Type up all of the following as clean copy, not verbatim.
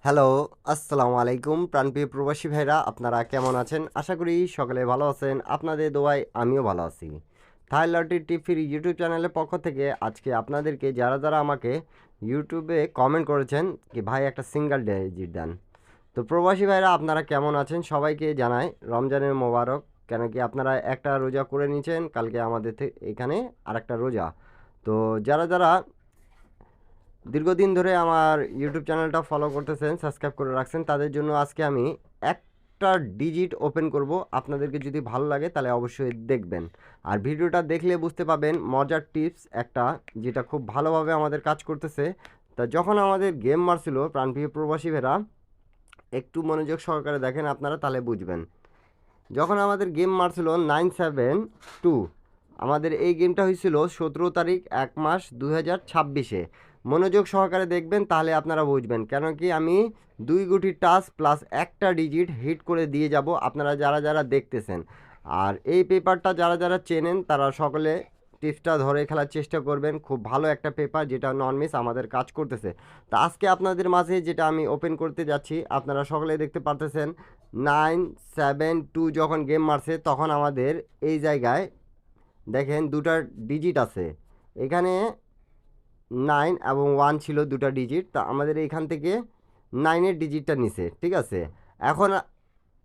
Hello, আসসালামু আলাইকুম প্রাণপ্রিয় প্রবাসী ভাইরা আপনারা কেমন আছেন? আশা করি সকলে ভালো আছেন। আপনাদের দোয়ায় আমিও ভালো আছি। থাই লটারি টিভির ইউটিউব চ্যানেলের পক্ষ থেকে আজকে আপনাদেরকে যারা আমাকে ইউটিউবে কমেন্ট করেছেন কি ভাই একটা সিঙ্গেল ডিজিট দেন। তো প্রবাসী ভাইরা আপনারা কেমন আছেন? সবাইকে জানাই রমজানের মোবারক। কেন কি আপনারা একটা রোজা করে নিয়েছেন, কালকে আমাদের এখানে আরেকটা রোজা। তো যারা দীর্ঘদিন ধরে আমার ইউটিউব চ্যানেলটা ফলো করতেছেন, সাবস্ক্রাইব করে রাখছেন, তাদের জন্য আজকে আমি একটা ডিজিট ওপেন করব। আপনাদেরকে যদি ভালো লাগে তাহলে অবশ্যই দেখবেন। আর ভিডিওটা দেখলে বুঝতে পাবেন মজার টিপস একটা, যেটা খুব ভালোভাবে আমাদের কাজ করতেছে। তা যখন আমাদের গেম মারছিল প্রাণপ্রিয় প্রবাসী ভেরা, একটু মনোযোগ সহকারে দেখেন আপনারা, তাহলে বুঝবেন। যখন আমাদের গেম মারছিল 972, আমাদের এই গেমটা হয়েছিল 17 তারিখ 1 মাস 2026-এ। মনোযোগ সহকারে দেখবেন তাহলে আপনারা বুঝবেন, কেন কি আমি 2 গুটি টাচ প্লাস একটা ডিজিট হিট করে দিয়ে যাব আপনারা যারা দেখতেছেন। আর এই পেপারটা যারা চেনেন তারা সকলে টিপসটা ধরে খেলার চেষ্টা করবেন। খুব ভালো একটা পেপার যেটা নন মিস আমাদের কাজ করতেছে। তা আজকে আপনাদের মাঝে যেটা আমি ওপেন করতে যাচ্ছি, আপনারা সকলে দেখতে পারতেছেন 972 যখন গেম মারছে তখন আমাদের এই জায়গায় দেখেন দুটা ডিজিট আছে। এখানে 9 এবং 1 ছিল দুটা ডিজিট, তা আমাদের এখান থেকে 9-এর ডিজিটটা নিছে, ঠিক আছে। এখন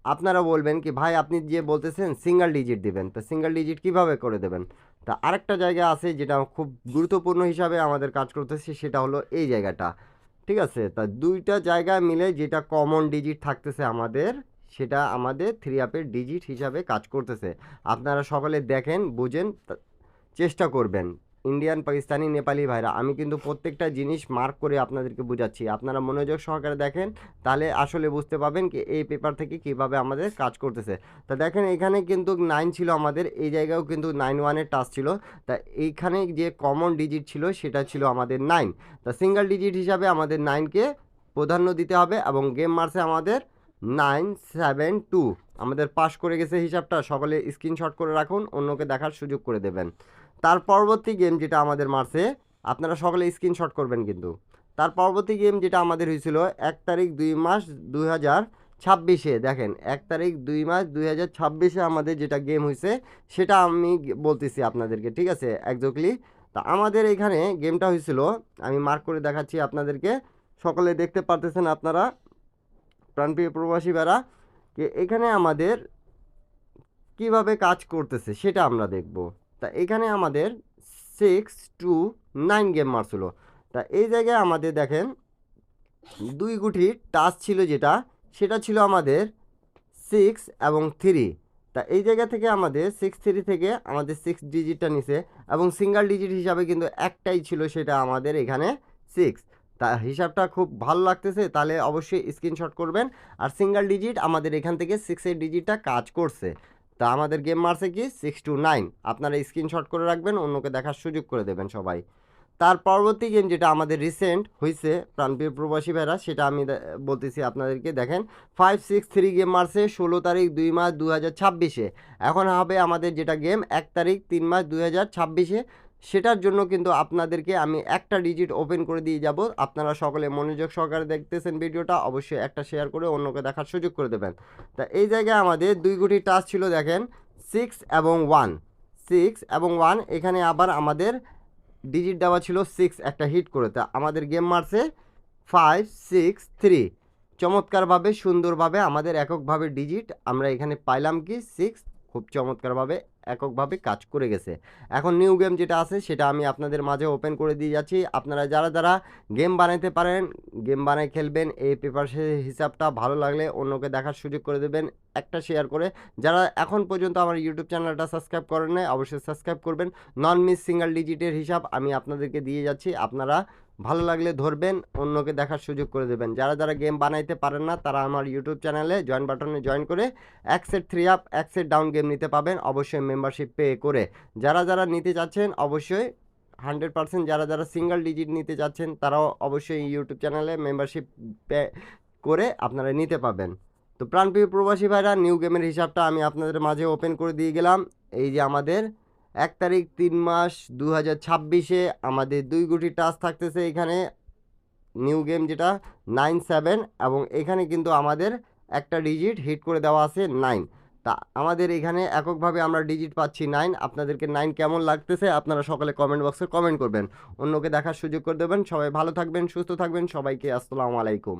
আপনারা বলবেন কি ভাই আপনি যে বলতেছেন সিঙ্গেল ডিজিট দিবেন, তো সিঙ্গেল ডিজিট কিভাবে করে দেবেন? তা আরেকটা জায়গা আছে যেটা খুব গুরুত্বপূর্ণ হিসাবে আমাদের কাজ করতেছে, সেটা হলো এই জায়গাটা, ঠিক আছে। তা দুইটা জায়গা মিলে যেটা কমন ডিজিট থাকতেছে আমাদের, সেটা আমাদের থ্রি আপের ডিজিট হিসাবে কাজ করতেছে। আপনারা সকলে দেখেন, বুঝেন, চেষ্টা করবেন। ইন্ডিয়ান, পাকিস্তানি, নেপালি ভাইরা, আমি কিন্তু প্রত্যেকটা জিনিস মার্ক করে আপনাদেরকে বোঝাচ্ছি। আপনারা মনোযোগ সহকারে দেখেন, তাহলে আসলে বুঝতে পাবেন কি এই পেপার থেকে কিভাবে আমাদের কাজ করতেছে। তা দেখেন এখানে কিন্তু 9 ছিল আমাদের, এই জায়গায়ও কিন্তু 9-1-এর টাচ ছিল। তা এইখানে যে কমন ডিজিট ছিল সেটা ছিল আমাদের 9। তা সিঙ্গেল ডিজিট হিসাবে আমাদের 9কে প্রাধান্য দিতে হবে এবং গেম মারছে আমাদের 972। আমাদের পাস করে গেছে হিসাবটা, সকলে স্ক্রিনশট করে রাখুন, অন্যকে দেখার সুযোগ করে দেবেন। তার পরবর্তী গেম যেটা আমাদের মারছে, আপনারা সকলে স্ক্রিনশট করবেন কিন্তু। তার পরবর্তী গেম যেটা আমাদের হয়েছিল 1 তারিখ 2 মাস 2026-এ, দেখেন 1 তারিখ 2 মাস 2026-এ আমাদের যেটা গেম হয়েছে সেটা আমি বলতেছি আপনাদেরকে, ঠিক আছে, একজাক্টলি। তা আমাদের এখানে গেমটা হয়েছিল, আমি মার্ক করে দেখাচ্ছি আপনাদেরকে, সকলে দেখতে পারতেছেন আপনারা প্রাণপ্রিয় প্রবাসী বেড়া, এখানে আমাদের কিভাবে কাজ করতেছে সেটা আমরা দেখব। তা এখানে আমাদের 6-9 গেম মারছিল। তা এই জায়গায় আমাদের দেখেন 2 গুটি টাচ ছিল, যেটা সেটা ছিল আমাদের 6 এবং 3। তা এই জায়গা থেকে আমাদের 6-3 থেকে আমাদের 6 ডিজিটটা নিছে এবং সিঙ্গেল ডিজিট হিসাবে কিন্তু একটাই ছিল, সেটা আমাদের এখানে 6। তা হিসাবটা খুব ভালো লাগতেছে, তাহলে অবশ্যই স্ক্রিনশট করবেন। আর সিঙ্গেল ডিজিট আমাদের এখান থেকে 6-এর ডিজিটটা কাজ করছে। তা আমাদের গেম মারছে কি 6-9, আপনারা স্ক্রিনশট করে রাখবেন, অন্যকে দেখার সুযোগ করে দেবেন সবাই। তার পরবর্তী গেম যেটা আমাদের রিসেন্ট হয়েছে প্রাণপ্রিয় প্রবাসী ভাইরা, সেটা আমি বলতেছি আপনাদেরকে, দেখেন 5-6-3 গেম মারছে 16 তারিখ 2 মাস 2026-এ। এখন হবে আমাদের যেটা গেম 1 তারিখ 3 মাস 2026-এ। সেটার জন্য কিন্তু আপনাদেরকে আমি একটা ডিজিট ওপেন করে দিয়ে যাব। আপনারা সকলে মনোযোগ সহকারে দেখতেছেন ভিডিওটা, অবশ্যই একটা শেয়ার করে অন্যকে দেখার সুযোগ করে দেবেন। তা এই জায়গায় আমাদের 2 গুটি টাচ ছিল, দেখেন 6 এবং 1, 6 এবং 1। এখানে আবার আমাদের ডিজিট দেওয়া ছিল 6 একটা হিট করে। তা আমাদের গেম মারছে 5-6-3। চমৎকারভাবে সুন্দরভাবে আমাদের এককভাবে ডিজিট আমরা এখানে পাইলাম কি 6, খুব চমৎকারভাবে এককভাবে কাজ করে গেছে। এখন নিউ গেম যেটা আছে সেটা আমি আপনাদের মাঝে ওপেন করে দিয়ে যাচ্ছি। আপনারা যারা গেম বানাইতে পারেন, গেম বানাই খেলবেন, এই পেপার হিসাবটা ভালো লাগলে অন্যকে দেখার সুযোগ করে দেবেন একটা শেয়ার করে। যারা এখন পর্যন্ত আমার ইউটিউব চ্যানেলটা সাবস্ক্রাইব করেন নাই, অবশ্যই সাবস্ক্রাইব করবেন। নন মিস সিঙ্গেল ডিজিটের হিসাব আমি আপনাদেরকে দিয়ে যাচ্ছি, আপনারা ভালো লাগলে ধরবেন, অন্যকে দেখার সুযোগ করে দেবেন। যারা গেম বানাইতে পারেন না তারা আমার ইউটিউব চ্যানেলে জয়েন বাটনে জয়েন করে এক সেট 3 আপ এক সেট ডাউন গেম নিতে পাবেন, অবশ্যই মেম্বারশিপ পে করে। যারা নিতে চাচ্ছেন অবশ্যই 100%, যারা সিঙ্গেল ডিজিট নিতে চাচ্ছেন তারাও অবশ্যই ইউটিউব চ্যানেলে মেম্বারশিপ পে করে আপনারা নিতে পাবেন। তো প্রাণপ্রিয় প্রবাসী ভাইরা, নিউ গেমের হিসাবটা আমি আপনাদের মাঝে ওপেন করে দিয়ে গেলাম। এই যে আমাদের 1 তারিখ 3 মাস 2026-এ আমাদের 2 গুটি টাচ থাকতেছে এখানে নিউ গেম যেটা 9-7 এবং এখানে কিন্তু আমাদের একটা ডিজিট হিট করে দেওয়া আছে 9। তা আমাদের এখানে এককভাবে আমরা ডিজিট পাচ্ছি 9। আপনাদেরকে 9 কেমন লাগতেছে আপনারা সকালে কমেন্ট বক্সে কমেন্ট করবেন, অন্যকে দেখার সুযোগ করে দেবেন। সবাই ভালো থাকবেন, সুস্থ থাকবেন, সবাইকে আসসালামু আলাইকুম।